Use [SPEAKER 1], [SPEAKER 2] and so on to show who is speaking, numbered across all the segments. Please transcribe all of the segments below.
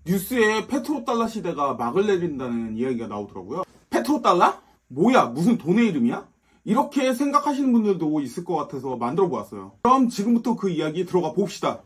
[SPEAKER 1] 뉴스에 페트로달러 시대가 막을 내린다는 이야기가 나오더라고요. 페트로달러? 뭐야, 무슨 돈의 이름이야? 이렇게 생각하시는 분들도 있을 것 같아서 만들어 보았어요. 그럼 지금부터 그 이야기 들어가 봅시다.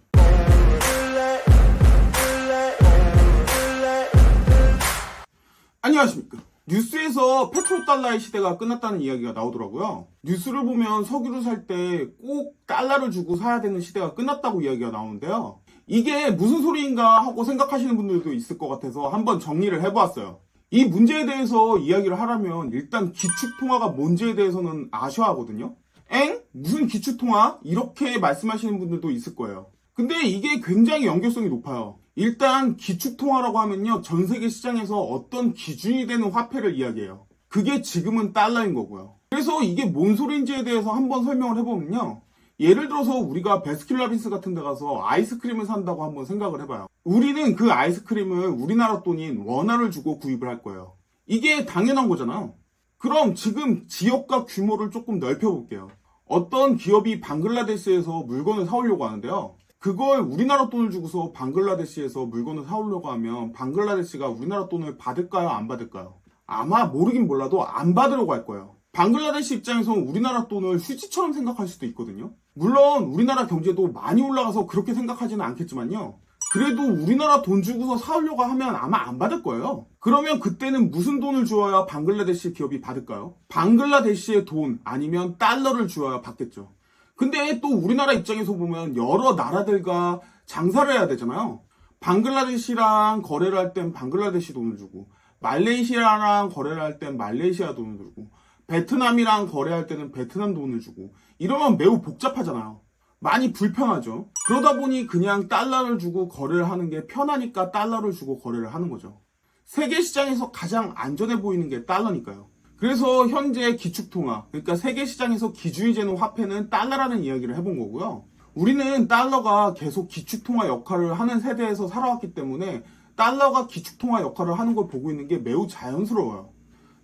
[SPEAKER 1] 안녕하십니까. 뉴스에서 페트로달러의 시대가 끝났다는 이야기가 나오더라고요. 뉴스를 보면 석유를 살 때 꼭 달러를 주고 사야 되는 시대가 끝났다고 이야기가 나오는데요. 이게 무슨 소리인가 하고 생각하시는 분들도 있을 것 같아서 한번 정리를 해보았어요. 이 문제에 대해서 이야기를 하려면 일단 기축통화가 뭔지에 대해서는 아셔야 하거든요. 엥? 무슨 기축통화? 이렇게 말씀하시는 분들도 있을 거예요. 근데 이게 굉장히 연결성이 높아요. 일단 기축통화라고 하면요, 전 세계 시장에서 어떤 기준이 되는 화폐를 이야기해요. 그게 지금은 달러인 거고요. 그래서 이게 뭔 소리인지에 대해서 한번 설명을 해보면요, 예를 들어서 우리가 베스킨라빈스 같은 데 가서 아이스크림을 산다고 한번 생각을 해봐요. 우리는 그 아이스크림을 우리나라 돈인 원화를 주고 구입을 할 거예요. 이게 당연한 거잖아요. 그럼 지금 지역과 규모를 조금 넓혀볼게요. 어떤 기업이 방글라데시에서 물건을 사오려고 하는데요, 그걸 우리나라 돈을 주고서 방글라데시에서 물건을 사오려고 하면 방글라데시가 우리나라 돈을 받을까요, 안 받을까요? 아마 모르긴 몰라도 안 받으려고 할 거예요. 방글라데시 입장에서는 우리나라 돈을 휴지처럼 생각할 수도 있거든요. 물론 우리나라 경제도 많이 올라가서 그렇게 생각하지는 않겠지만요, 그래도 우리나라 돈 주고서 사오려고 하면 아마 안 받을 거예요. 그러면 그때는 무슨 돈을 주어야 방글라데시 기업이 받을까요? 방글라데시의 돈 아니면 달러를 주어야 받겠죠. 근데 또 우리나라 입장에서 보면 여러 나라들과 장사를 해야 되잖아요. 방글라데시랑 거래를 할 땐 방글라데시 돈을 주고, 말레이시아랑 거래를 할 땐 말레이시아 돈을 주고, 베트남이랑 거래할 때는 베트남 돈을 주고, 이러면 매우 복잡하잖아요. 많이 불편하죠. 그러다 보니 그냥 달러를 주고 거래를 하는 게 편하니까 달러를 주고 거래를 하는 거죠. 세계 시장에서 가장 안전해 보이는 게 달러니까요. 그래서 현재 기축통화, 그러니까 세계 시장에서 기준이 되는 화폐는 달러라는 이야기를 해본 거고요. 우리는 달러가 계속 기축통화 역할을 하는 세대에서 살아왔기 때문에 달러가 기축통화 역할을 하는 걸 보고 있는 게 매우 자연스러워요.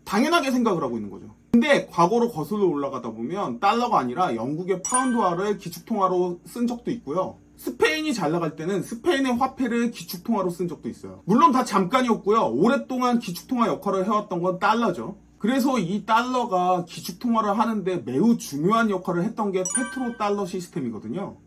[SPEAKER 1] 당연하게 생각을 하고 있는 거죠. 근데 과거로 거슬러 올라가다 보면 달러가 아니라 영국의 파운드화를 기축통화로 쓴 적도 있고요. 스페인이 잘 나갈 때는 스페인의 화폐를 기축통화로 쓴 적도 있어요. 물론 다 잠깐이었고요. 오랫동안 기축통화 역할을 해왔던 건 달러죠. 그래서 이 달러가 기축통화를 하는데 매우 중요한 역할을 했던 게 페트로달러 시스템이거든요.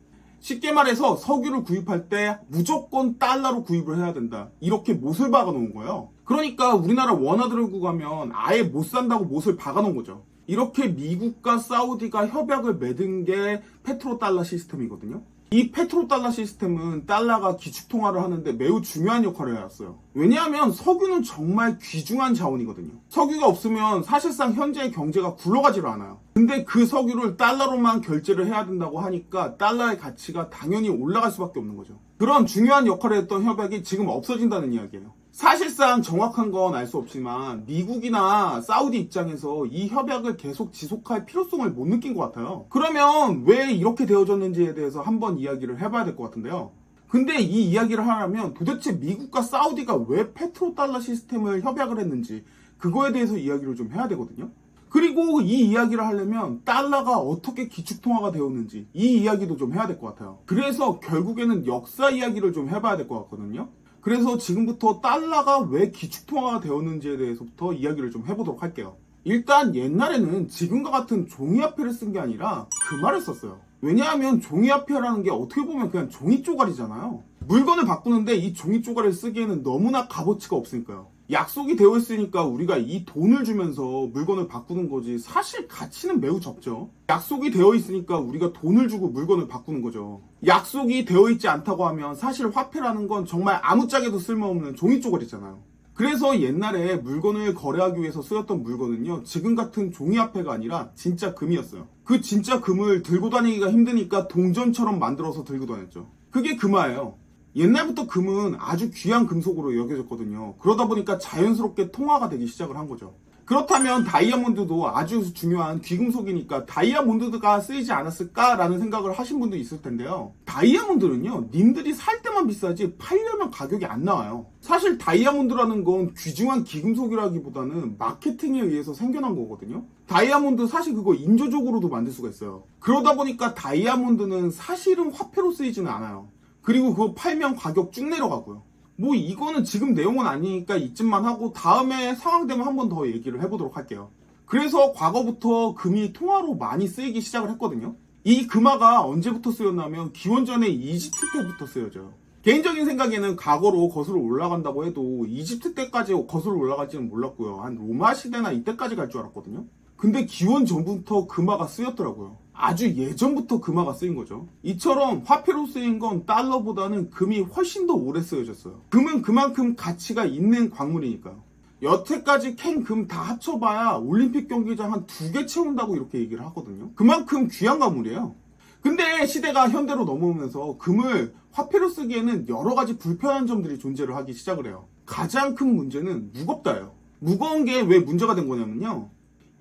[SPEAKER 1] 쉽게 말해서 석유를 구입할 때 무조건 달러로 구입을 해야 된다, 이렇게 못을 박아 놓은 거예요. 그러니까 우리나라 원화 들고 가면 아예 못 산다고 못을 박아 놓은 거죠. 이렇게 미국과 사우디가 협약을 맺은 게 페트로달러 시스템이거든요. 이 페트로달러 시스템은 달러가 기축통화를 하는데 매우 중요한 역할을 해왔어요. 왜냐하면 석유는 정말 귀중한 자원이거든요. 석유가 없으면 사실상 현재의 경제가 굴러가지를 않아요. 근데 그 석유를 달러로만 결제를 해야 된다고 하니까 달러의 가치가 당연히 올라갈 수밖에 없는 거죠. 그런 중요한 역할을 했던 협약이 지금 없어진다는 이야기예요. 사실상 정확한 건 알 수 없지만 미국이나 사우디 입장에서 이 협약을 계속 지속할 필요성을 못 느낀 것 같아요. 그러면 왜 이렇게 되어졌는지에 대해서 한번 이야기를 해봐야 될 것 같은데요. 근데 이 이야기를 하려면 도대체 미국과 사우디가 왜 페트로달러 시스템을 협약을 했는지 그거에 대해서 이야기를 좀 해야 되거든요. 그리고 이 이야기를 하려면 달러가 어떻게 기축통화가 되었는지 이 이야기도 좀 해야 될 것 같아요. 그래서 결국에는 역사 이야기를 좀 해봐야 될 것 같거든요. 그래서 지금부터 달러가 왜 기축통화가 되었는지에 대해서부터 이야기를 좀 해보도록 할게요. 일단 옛날에는 지금과 같은 종이화폐를 쓴 게 아니라 금화를 썼어요. 왜냐하면 종이화폐라는 게 어떻게 보면 그냥 종이 쪼가리잖아요. 물건을 바꾸는데 이 종이 쪼가리를 쓰기에는 너무나 값어치가 없으니까요. 약속이 되어 있으니까 우리가 이 돈을 주면서 물건을 바꾸는 거지 사실 가치는 매우 적죠. 약속이 되어 있으니까 우리가 돈을 주고 물건을 바꾸는 거죠. 약속이 되어 있지 않다고 하면 사실 화폐라는 건 정말 아무짝에도 쓸모없는 종이 쪼가리잖아요. 그래서 옛날에 물건을 거래하기 위해서 쓰였던 물건은요, 지금 같은 종이화폐가 아니라 진짜 금이었어요. 그 진짜 금을 들고 다니기가 힘드니까 동전처럼 만들어서 들고 다녔죠. 그게 금화예요. 옛날부터 금은 아주 귀한 금속으로 여겨졌거든요. 그러다 보니까 자연스럽게 통화가 되기 시작을 한 거죠. 그렇다면 다이아몬드도 아주 중요한 귀금속이니까 다이아몬드가 쓰이지 않았을까라는 생각을 하신 분도 있을 텐데요. 다이아몬드는요, 님들이 살 때만 비싸지 팔려면 가격이 안 나와요. 사실 다이아몬드라는 건 귀중한 귀금속이라기보다는 마케팅에 의해서 생겨난 거거든요. 다이아몬드 사실 그거 인조적으로도 만들 수가 있어요. 그러다 보니까 다이아몬드는 사실은 화폐로 쓰이지는 않아요. 그리고 그거 팔면 가격 쭉 내려가고요. 뭐 이거는 지금 내용은 아니니까 이쯤만 하고 다음에 상황 되면 한 번 더 얘기를 해보도록 할게요. 그래서 과거부터 금이 통화로 많이 쓰이기 시작을 했거든요. 이 금화가 언제부터 쓰였냐면 기원전의 이집트 때부터 쓰여져요. 개인적인 생각에는 과거로 거슬러 올라간다고 해도 이집트 때까지 거슬러 올라갈지는 몰랐고요. 한 로마 시대나 이때까지 갈 줄 알았거든요. 근데 기원 전부터 금화가 쓰였더라고요. 아주 예전부터 금화가 쓰인 거죠. 이처럼 화폐로 쓰인 건 달러보다는 금이 훨씬 더 오래 쓰여졌어요. 금은 그만큼 가치가 있는 광물이니까요. 여태까지 캔 금 다 합쳐봐야 올림픽 경기장 한 2개 채운다고 이렇게 얘기를 하거든요. 그만큼 귀한 광물이에요. 근데 시대가 현대로 넘어오면서 금을 화폐로 쓰기에는 여러 가지 불편한 점들이 존재를 하기 시작을 해요. 가장 큰 문제는 무겁다예요. 무거운 게 왜 문제가 된 거냐면요.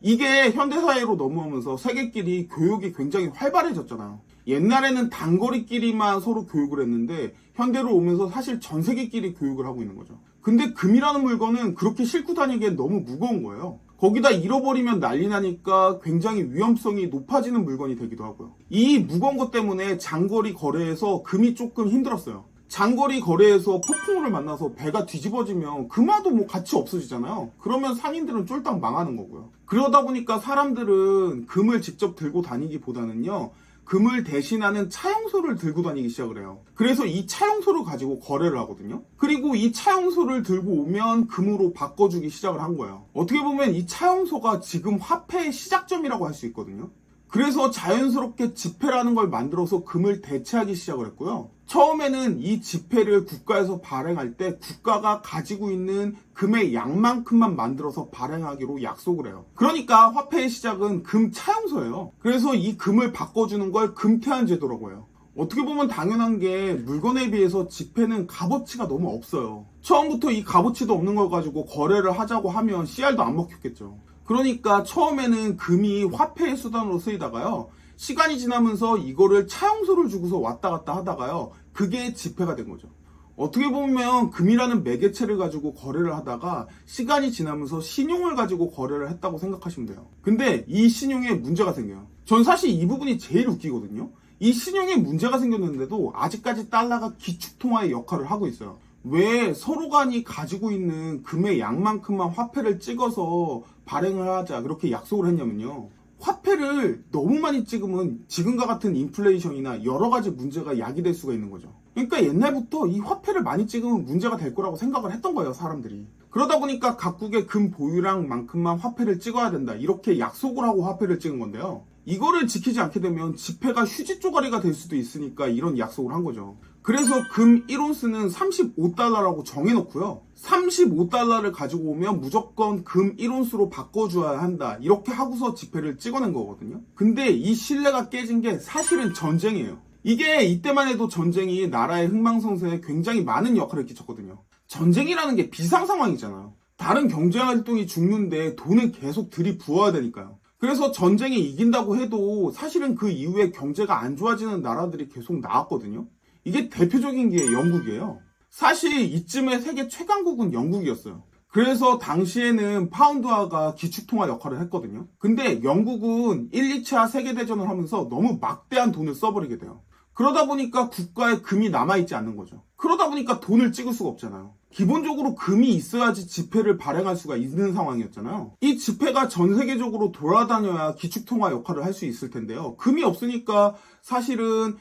[SPEAKER 1] 이게 현대사회로 넘어오면서 세계끼리 교육이 굉장히 활발해졌잖아요. 옛날에는 단거리끼리만 서로 교육을 했는데 현대로 오면서 사실 전 세계끼리 교육을 하고 있는 거죠. 근데 금이라는 물건은 그렇게 싣고 다니기엔 너무 무거운 거예요. 거기다 잃어버리면 난리 나니까 굉장히 위험성이 높아지는 물건이 되기도 하고요. 이 무거운 것 때문에 장거리 거래에서 금이 조금 힘들었어요. 장거리 거래에서 폭풍우를 만나서 배가 뒤집어지면 금화도 뭐 가치 없어지잖아요. 그러면 상인들은 쫄딱 망하는 거고요. 그러다 보니까 사람들은 금을 직접 들고 다니기보다는요, 금을 대신하는 차용소를 들고 다니기 시작을 해요. 그래서 이 차용소를 가지고 거래를 하거든요. 그리고 이 차용소를 들고 오면 금으로 바꿔주기 시작을 한 거예요. 어떻게 보면 이 차용소가 지금 화폐의 시작점이라고 할 수 있거든요. 그래서 자연스럽게 지폐라는 걸 만들어서 금을 대체하기 시작을 했고요. 처음에는 이 지폐를 국가에서 발행할 때 국가가 가지고 있는 금의 양만큼만 만들어서 발행하기로 약속을 해요. 그러니까 화폐의 시작은 금 차용소예요. 그래서 이 금을 바꿔주는 걸 금태환 제도라고 해요. 어떻게 보면 당연한 게 물건에 비해서 지폐는 값어치가 너무 없어요. 처음부터 이 값어치도 없는 걸 가지고 거래를 하자고 하면 씨알도 안 먹혔겠죠. 그러니까 처음에는 금이 화폐의 수단으로 쓰이다가요, 시간이 지나면서 이거를 차용소를 주고서 왔다 갔다 하다가요, 그게 지폐가 된 거죠. 어떻게 보면 금이라는 매개체를 가지고 거래를 하다가 시간이 지나면서 신용을 가지고 거래를 했다고 생각하시면 돼요. 근데 이 신용에 문제가 생겨요. 전 사실 이 부분이 제일 웃기거든요. 이 신용에 문제가 생겼는데도 아직까지 달러가 기축통화의 역할을 하고 있어요. 왜 서로 간이 가지고 있는 금의 양만큼만 화폐를 찍어서 발행을 하자 그렇게 약속을 했냐면요. 화폐를 너무 많이 찍으면 지금과 같은 인플레이션이나 여러 가지 문제가 야기될 수가 있는 거죠. 그러니까 옛날부터 이 화폐를 많이 찍으면 문제가 될 거라고 생각을 했던 거예요, 사람들이. 그러다 보니까 각국의 금 보유량만큼만 화폐를 찍어야 된다, 이렇게 약속을 하고 화폐를 찍은 건데요. 이거를 지키지 않게 되면 지폐가 휴지 쪼가리가 될 수도 있으니까 이런 약속을 한 거죠. 그래서 금 1온스는 35달러라고 정해놓고요. 35달러를 가지고 오면 무조건 금 1온스로 바꿔줘야 한다, 이렇게 하고서 지폐를 찍어낸 거거든요. 근데 이 신뢰가 깨진 게 사실은 전쟁이에요. 이게 이때만 해도 전쟁이 나라의 흥망성쇠에 굉장히 많은 역할을 끼쳤거든요. 전쟁이라는 게 비상 상황이잖아요. 다른 경제활동이 죽는데 돈은 계속 들이부어야 되니까요. 그래서 전쟁에 이긴다고 해도 사실은 그 이후에 경제가 안 좋아지는 나라들이 계속 나왔거든요. 이게 대표적인 게 영국이에요. 사실 이쯤에 세계 최강국은 영국이었어요. 그래서 당시에는 파운드화가 기축통화 역할을 했거든요. 근데 영국은 1, 2차 세계대전을 하면서 너무 막대한 돈을 써버리게 돼요. 그러다 보니까 국가에 금이 남아있지 않는 거죠. 그러다 보니까 돈을 찍을 수가 없잖아요. 기본적으로 금이 있어야지 지폐를 발행할 수가 있는 상황이었잖아요. 이 지폐가 전 세계적으로 돌아다녀야 기축통화 역할을 할 수 있을 텐데요. 금이 없으니까 사실은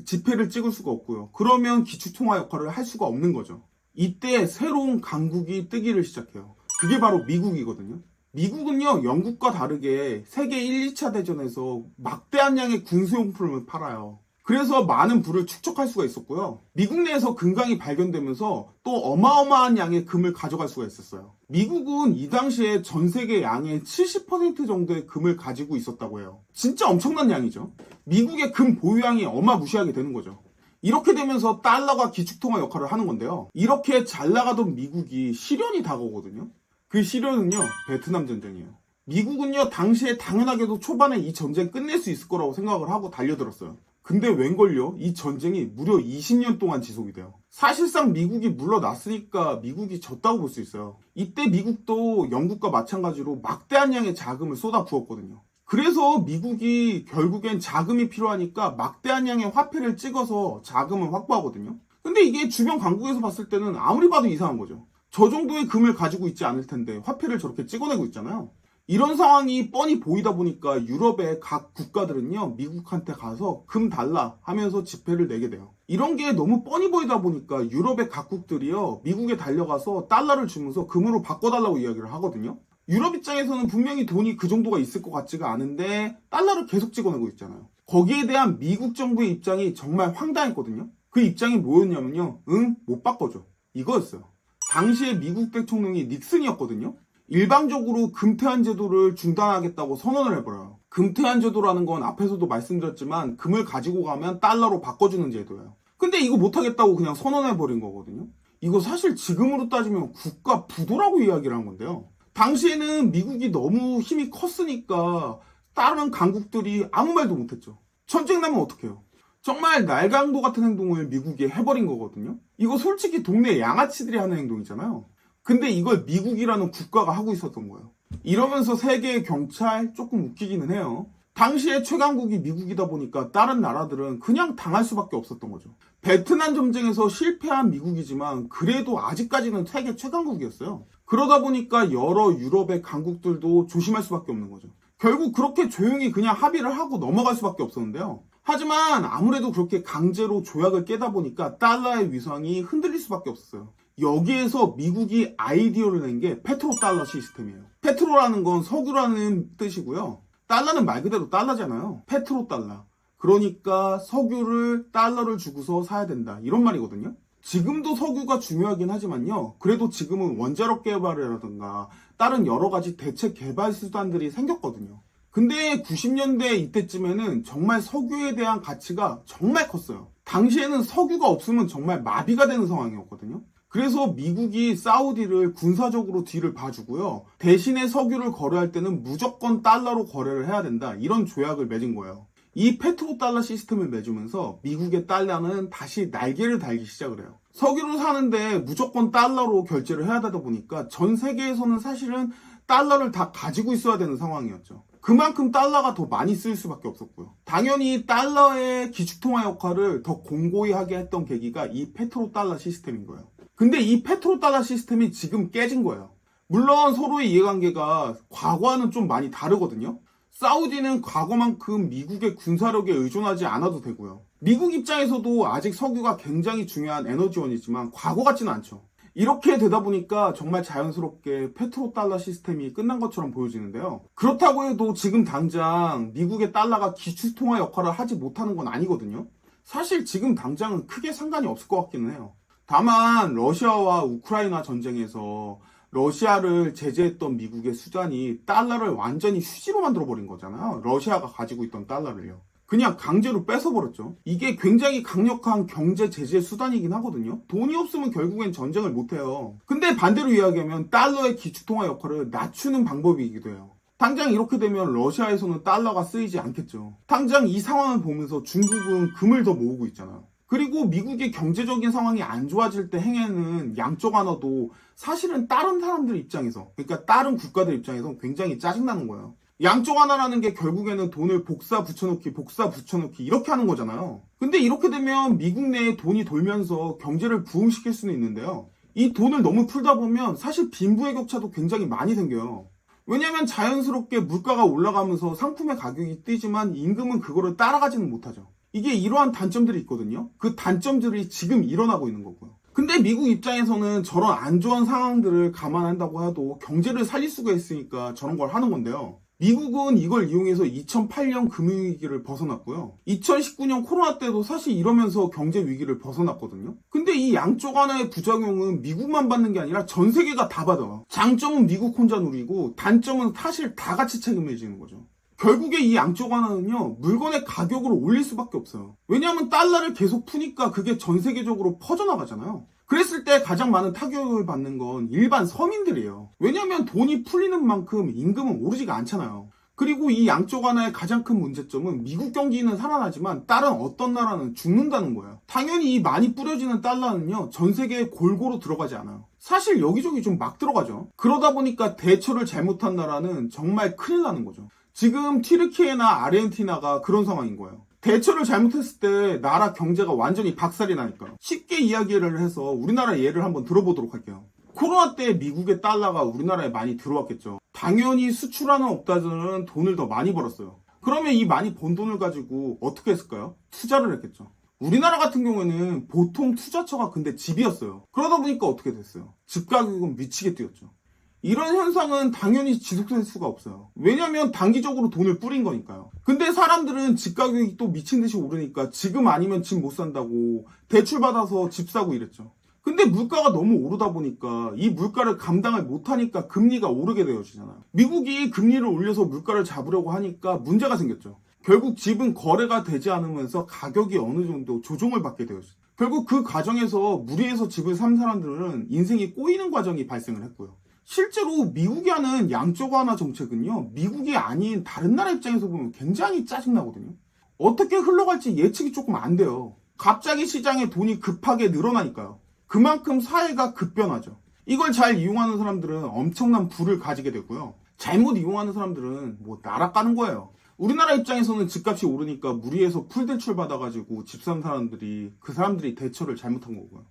[SPEAKER 1] 지폐를 찍을 수가 없고요. 그러면 기축통화 역할을 할 수가 없는 거죠. 이때 새로운 강국이 뜨기를 시작해요. 그게 바로 미국이거든요. 미국은요, 영국과 다르게 세계 1, 2차 대전에서 막대한 양의 군수용품을 팔아요. 그래서 많은 부를 축적할 수가 있었고요. 미국 내에서 금강이 발견되면서 또 어마어마한 양의 금을 가져갈 수가 있었어요. 미국은 이 당시에 전 세계 양의 70% 정도의 금을 가지고 있었다고 해요. 진짜 엄청난 양이죠. 미국의 금 보유량이 어마무시하게 되는 거죠. 이렇게 되면서 달러가 기축통화 역할을 하는 건데요. 이렇게 잘 나가던 미국이 시련이 다가오거든요. 그 시련은요, 베트남 전쟁이에요. 미국은요, 당시에 당연하게도 초반에 이 전쟁 끝낼 수 있을 거라고 생각을 하고 달려들었어요. 근데 웬걸요? 이 전쟁이 무려 20년 동안 지속이 돼요. 사실상 미국이 물러났으니까 미국이 졌다고 볼 수 있어요. 이때 미국도 영국과 마찬가지로 막대한 양의 자금을 쏟아 부었거든요. 그래서 미국이 결국엔 자금이 필요하니까 막대한 양의 화폐를 찍어서 자금을 확보하거든요. 근데 이게 주변 강국에서 봤을 때는 아무리 봐도 이상한 거죠. 저 정도의 금을 가지고 있지 않을 텐데 화폐를 저렇게 찍어내고 있잖아요. 이런 상황이 뻔히 보이다 보니까 유럽의 각 국가들은요, 미국한테 가서 금 달라 하면서 지폐를 내게 돼요. 이런 게 너무 뻔히 보이다 보니까 유럽의 각국들이요, 미국에 달려가서 달러를 주면서 금으로 바꿔달라고 이야기를 하거든요. 유럽 입장에서는 분명히 돈이 그 정도가 있을 것 같지가 않은데 달러를 계속 찍어내고 있잖아요. 거기에 대한 미국 정부의 입장이 정말 황당했거든요. 그 입장이 뭐였냐면요, 못 바꿔줘, 이거였어요. 당시에 미국 대통령이 닉슨이었거든요. 일방적으로 금태환 제도를 중단하겠다고 선언을 해버려요. 금태환 제도라는 건 앞에서도 말씀드렸지만 금을 가지고 가면 달러로 바꿔주는 제도예요. 근데 이거 못하겠다고 그냥 선언해버린 거거든요. 이거 사실 지금으로 따지면 국가 부도라고 이야기를 한 건데요. 당시에는 미국이 너무 힘이 컸으니까 다른 강국들이 아무 말도 못했죠. 전쟁 나면 어떡해요? 정말 날강도 같은 행동을 미국이 해버린 거거든요. 이거 솔직히 동네 양아치들이 하는 행동이잖아요. 근데 이걸 미국이라는 국가가 하고 있었던 거예요. 이러면서 세계의 경찰 조금 웃기기는 해요. 당시에 최강국이 미국이다 보니까 다른 나라들은 그냥 당할 수밖에 없었던 거죠. 베트남 전쟁에서 실패한 미국이지만 그래도 아직까지는 세계 최강국이었어요. 그러다 보니까 여러 유럽의 강국들도 조심할 수밖에 없는 거죠. 결국 그렇게 조용히 그냥 합의를 하고 넘어갈 수밖에 없었는데요. 하지만 아무래도 그렇게 강제로 조약을 깨다 보니까 달러의 위상이 흔들릴 수밖에 없었어요. 여기에서 미국이 아이디어를 낸 게 페트로달러 시스템이에요. 페트로라는 건 석유라는 뜻이고요. 달러는 말 그대로 달러잖아요. 페트로달러. 그러니까 석유를 달러를 주고서 사야 된다, 이런 말이거든요. 지금도 석유가 중요하긴 하지만요. 그래도 지금은 원자력 개발이라든가 다른 여러 가지 대체 개발 수단들이 생겼거든요. 근데 90년대 이때쯤에는 정말 석유에 대한 가치가 정말 컸어요. 당시에는 석유가 없으면 정말 마비가 되는 상황이었거든요. 그래서 미국이 사우디를 군사적으로 뒤를 봐주고요. 대신에 석유를 거래할 때는 무조건 달러로 거래를 해야 된다, 이런 조약을 맺은 거예요. 이 페트로달러 시스템을 맺으면서 미국의 달러는 다시 날개를 달기 시작을 해요. 석유를 사는데 무조건 달러로 결제를 해야 되다 보니까 전 세계에서는 사실은 달러를 다 가지고 있어야 되는 상황이었죠. 그만큼 달러가 더 많이 쓰일 수밖에 없었고요. 당연히 달러의 기축통화 역할을 더 공고히 하게 했던 계기가 이 페트로달러 시스템인 거예요. 근데 이 페트로달러 시스템이 지금 깨진 거예요. 물론 서로의 이해관계가 과거와는 좀 많이 다르거든요. 사우디는 과거만큼 미국의 군사력에 의존하지 않아도 되고요. 미국 입장에서도 아직 석유가 굉장히 중요한 에너지원이지만 과거 같지는 않죠. 이렇게 되다 보니까 정말 자연스럽게 페트로달러 시스템이 끝난 것처럼 보여지는데요. 그렇다고 해도 지금 당장 미국의 달러가 기축통화 역할을 하지 못하는 건 아니거든요. 사실 지금 당장은 크게 상관이 없을 것 같기는 해요. 다만 러시아와 우크라이나 전쟁에서 러시아를 제재했던 미국의 수단이 달러를 완전히 휴지로 만들어버린 거잖아요. 러시아가 가지고 있던 달러를요. 그냥 강제로 뺏어버렸죠. 이게 굉장히 강력한 경제 제재 수단이긴 하거든요. 돈이 없으면 결국엔 전쟁을 못해요. 근데 반대로 이야기하면 달러의 기축통화 역할을 낮추는 방법이기도 해요. 당장 이렇게 되면 러시아에서는 달러가 쓰이지 않겠죠. 당장 이 상황을 보면서 중국은 금을 더 모으고 있잖아요. 그리고 미국의 경제적인 상황이 안 좋아질 때 행해는 양쪽 하나도 사실은 다른 사람들 입장에서, 그러니까 다른 국가들 입장에서 굉장히 짜증나는 거예요. 양쪽 하나라는 게 결국에는 돈을 복사 붙여놓기 이렇게 하는 거잖아요. 근데 이렇게 되면 미국 내에 돈이 돌면서 경제를 부흥시킬 수는 있는데요. 이 돈을 너무 풀다 보면 사실 빈부의 격차도 굉장히 많이 생겨요. 왜냐하면 자연스럽게 물가가 올라가면서 상품의 가격이 뛰지만 임금은 그거를 따라가지는 못하죠. 이게 이러한 단점들이 있거든요. 그 단점들이 지금 일어나고 있는 거고요. 근데 미국 입장에서는 저런 안 좋은 상황들을 감안한다고 해도 경제를 살릴 수가 있으니까 저런 걸 하는 건데요. 미국은 이걸 이용해서 2008년 금융위기를 벗어났고요. 2019년 코로나 때도 사실 이러면서 경제 위기를 벗어났거든요. 근데 이 양쪽 하나의 부작용은 미국만 받는 게 아니라 전 세계가 다 받아. 장점은 미국 혼자 누리고 단점은 사실 다 같이 책임을 지는 거죠. 결국에 이 양쪽 하나는요, 물건의 가격을 올릴 수밖에 없어요. 왜냐하면 달러를 계속 푸니까 그게 전 세계적으로 퍼져나가잖아요. 그랬을 때 가장 많은 타격을 받는 건 일반 서민들이에요. 왜냐하면 돈이 풀리는 만큼 임금은 오르지가 않잖아요. 그리고 이 양쪽 하나의 가장 큰 문제점은 미국 경기는 살아나지만 다른 어떤 나라는 죽는다는 거예요. 당연히 이 많이 뿌려지는 달러는요, 전 세계에 골고루 들어가지 않아요. 사실 여기저기 좀 막 들어가죠. 그러다 보니까 대처를 잘못한 나라는 정말 큰일 나는 거죠. 지금 튀르키예나 아르헨티나가 그런 상황인 거예요. 대처를 잘못했을 때 나라 경제가 완전히 박살이 나니까. 쉽게 이야기를 해서 우리나라 예를 한번 들어보도록 할게요. 코로나 때 미국의 달러가 우리나라에 많이 들어왔겠죠. 당연히 수출하는 업자들은 돈을 더 많이 벌었어요. 그러면 이 많이 번 돈을 가지고 어떻게 했을까요? 투자를 했겠죠. 우리나라 같은 경우에는 보통 투자처가 근데 집이었어요. 그러다 보니까 어떻게 됐어요? 집 가격은 미치게 뛰었죠. 이런 현상은 당연히 지속될 수가 없어요. 왜냐면 단기적으로 돈을 뿌린 거니까요. 근데 사람들은 집 가격이 또 미친 듯이 오르니까 지금 아니면 집 못 산다고 대출 받아서 집 사고 이랬죠. 근데 물가가 너무 오르다 보니까 이 물가를 감당을 못하니까 금리가 오르게 되어지잖아요. 미국이 금리를 올려서 물가를 잡으려고 하니까 문제가 생겼죠. 결국 집은 거래가 되지 않으면서 가격이 어느 정도 조정을 받게 되었어요. 결국 그 과정에서 무리해서 집을 산 사람들은 인생이 꼬이는 과정이 발생을 했고요. 실제로 미국이 하는 양적 완화 정책은요, 미국이 아닌 다른 나라 입장에서 보면 굉장히 짜증나거든요. 어떻게 흘러갈지 예측이 조금 안 돼요. 갑자기 시장에 돈이 급하게 늘어나니까요. 그만큼 사회가 급변하죠. 이걸 잘 이용하는 사람들은 엄청난 부를 가지게 되고요. 잘못 이용하는 사람들은 뭐 날아가는 거예요. 우리나라 입장에서는 집값이 오르니까 무리해서 풀대출 받아가지고 집 산 사람들이 그 사람들이 대처를 잘못한 거고요.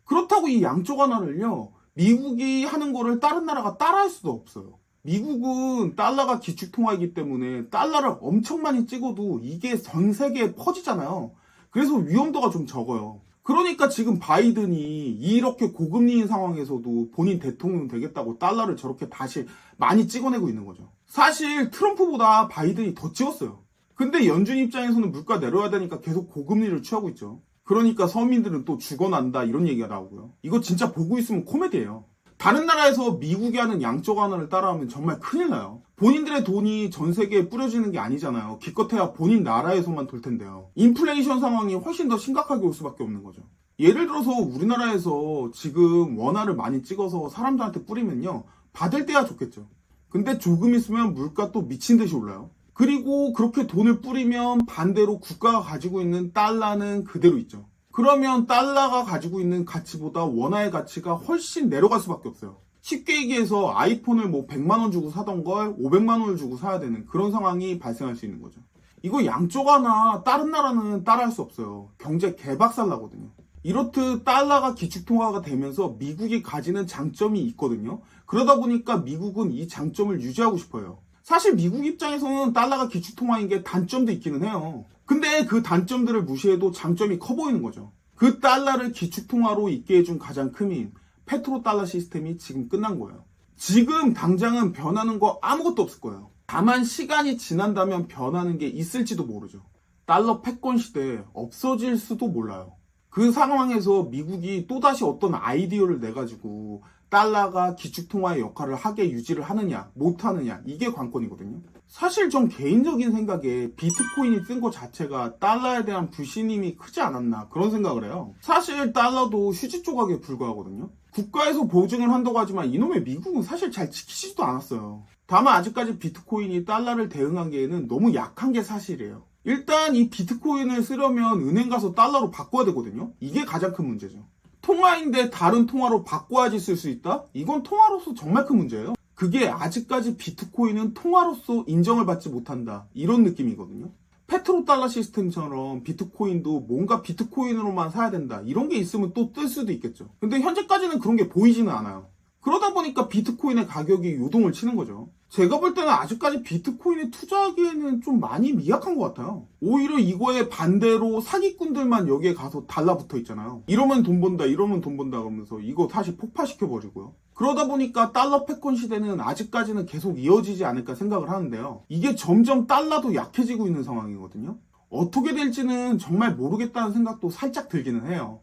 [SPEAKER 1] 그렇다고 이 양적 완화를요, 미국이 하는 거를 다른 나라가 따라할 수도 없어요. 미국은 달러가 기축통화이기 때문에 달러를 엄청 많이 찍어도 이게 전 세계에 퍼지잖아요. 그래서 위험도가 좀 적어요. 그러니까 지금 바이든이 이렇게 고금리인 상황에서도 본인 대통령 되겠다고 달러를 저렇게 다시 많이 찍어내고 있는 거죠. 사실 트럼프보다 바이든이 더 찍었어요. 근데 연준 입장에서는 물가 내려야 되니까 계속 고금리를 취하고 있죠. 그러니까 서민들은 또 죽어난다 이런 얘기가 나오고요. 이거 진짜 보고 있으면 코미디예요. 다른 나라에서 미국이 하는 양적 완화를 따라하면 정말 큰일 나요. 본인들의 돈이 전 세계에 뿌려지는 게 아니잖아요. 기껏해야 본인 나라에서만 돌 텐데요. 인플레이션 상황이 훨씬 더 심각하게 올 수밖에 없는 거죠. 예를 들어서 우리나라에서 지금 원화를 많이 찍어서 사람들한테 뿌리면요, 받을 때야 좋겠죠. 근데 조금 있으면 물가 또 미친 듯이 올라요. 그리고 그렇게 돈을 뿌리면 반대로 국가가 가지고 있는 달러는 그대로 있죠. 그러면 달러가 가지고 있는 가치보다 원화의 가치가 훨씬 내려갈 수밖에 없어요. 쉽게 얘기해서 아이폰을 뭐 100만 원 주고 사던 걸 500만 원을 주고 사야 되는 그런 상황이 발생할 수 있는 거죠. 이거 양쪽 하나 다른 나라는 따라할 수 없어요. 경제 개박살 나거든요. 이렇듯 달러가 기축통화가 되면서 미국이 가지는 장점이 있거든요. 그러다 보니까 미국은 이 장점을 유지하고 싶어요. 사실 미국 입장에서는 달러가 기축통화인 게 단점도 있기는 해요. 근데 그 단점들을 무시해도 장점이 커 보이는 거죠. 그 달러를 기축통화로 있게 해준 가장 큰 힘, 페트로달러 시스템이 지금 끝난 거예요. 지금 당장은 변하는 거 아무것도 없을 거예요. 다만 시간이 지난다면 변하는 게 있을지도 모르죠. 달러 패권 시대에 없어질 수도 몰라요. 그 상황에서 미국이 또다시 어떤 아이디어를 내가지고 달러가 기축통화의 역할을 하게 유지를 하느냐 못하느냐 이게 관건이거든요. 사실 전 개인적인 생각에 비트코인이 뜬 것 자체가 달러에 대한 불신임이 크지 않았나 그런 생각을 해요. 사실 달러도 휴지 조각에 불과하거든요. 국가에서 보증을 한다고 하지만 이놈의 미국은 사실 잘 지키지도 않았어요. 다만 아직까지 비트코인이 달러를 대응하기에는 너무 약한 게 사실이에요. 일단 이 비트코인을 쓰려면 은행 가서 달러로 바꿔야 되거든요. 이게 가장 큰 문제죠. 통화인데 다른 통화로 바꿔야지 쓸 수 있다? 이건 통화로서 정말 큰 문제예요. 그게 아직까지 비트코인은 통화로서 인정을 받지 못한다. 이런 느낌이거든요. 페트로달러 시스템처럼 비트코인도 뭔가 비트코인으로만 사야 된다. 이런 게 있으면 또 뜰 수도 있겠죠. 근데 현재까지는 그런 게 보이지는 않아요. 그러다 보니까 비트코인의 가격이 요동을 치는 거죠. 제가 볼 때는 아직까지 비트코인에 투자하기에는 좀 많이 미약한 것 같아요. 오히려 이거에 반대로 사기꾼들만 여기에 가서 달라붙어 있잖아요. 이러면 돈 번다, 이러면 돈 번다 그러면서 이거 다시 폭파시켜버리고요. 그러다 보니까 달러 패권 시대는 아직까지는 계속 이어지지 않을까 생각을 하는데요. 이게 점점 달러도 약해지고 있는 상황이거든요. 어떻게 될지는 정말 모르겠다는 생각도 살짝 들기는 해요.